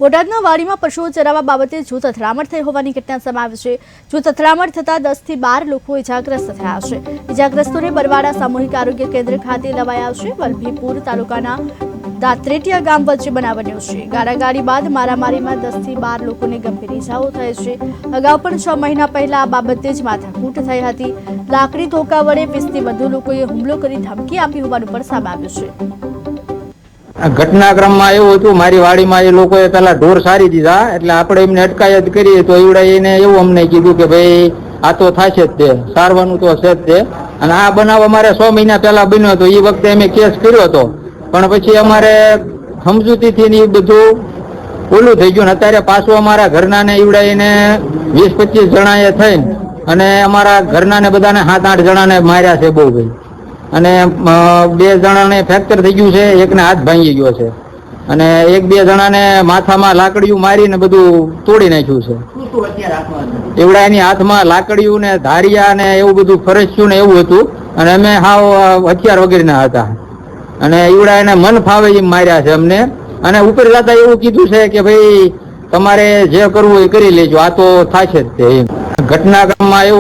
બોટાદના વાડીમાં પશુઓ ચરાવવા બાબતે જૂથ અથડામણ થઈ હોવાની ઘટના સામે આવી છે। જૂથ અથડામણ થતાં 10 થી 12 લોકો ઇજાગ્રસ્ત થયા છે। ઇજાગ્રસ્તોને બરવાડા સામૂહિક આરોગ્ય કેન્દ્ર ખાતે લવાયા છે। વલભીપુર તાલુકાના દાત્રેટિયા ગામ વચ્ચે બનાવ બન્યો છે। ગાળાગાળી બાદ મારામારીમાં 10 થી 12 લોકોને ગંભીર ઇજાઓ થઈ છે। અગાઉ પણ 6 મહિના પહેલા આ બાબતે જ માથાકૂટ થઈ હતી। લાકડી ધોકા વડે 20 થી વધુ લોકોએ હુમલો કરી ધમકી આપી હોવાનું પણ સામે આવ્યું છે। ઘટનાક્રમમાં એવું હતું, મારી વાડીમાં એ લોકોએ પેલા ઢોર સારી દીધા, એટલે આપણે એમને અટકાયત કરીએ તો એવડે એને એવું અમને કીધું કે ભાઈ આ તો થશે જ, તે સારવાનું તો છે જ તે। અને આ બનાવ અમારે 6 મહિના પહેલા બન્યો હતો, એ વખતે અમે કેસ કર્યો હતો, પણ પછી અમારે સમજૂતીથી ને એ બધું ઓલું થઈ ગયું ને અત્યારે પાછું અમારા ઘરના ને એવડે એને 20-25 જણાએ થઈને અને અમારા ઘરના ને બધાને 7-8 જણાને માર્યા છે બહુ ભાઈ। અને 2 જણાને ફ્રેક્ચર થઈ ગયું છે, એકને હાથ ભાંગી ગયો છે, અને 1-2 જણાને માથામાં લાકડીયું મારીને બધું તોડી નાખ્યું છે। એવડા એની હાથમાં લાકડીયું ને ધારિયા ને એવું બધું ફરસ્યું ને એવું હતું, અને અમે હાવ હથિયાર વગેરેના હતા, અને એવડા એને મન ફાવે એમ માર્યા છે અમને। અને ઉપર જતા એવું કીધું છે કે ભાઈ તમારે જે કરવું એ કરી લેજો, આ તો થશે જ તે। ઘટનાક્રમમાં એવું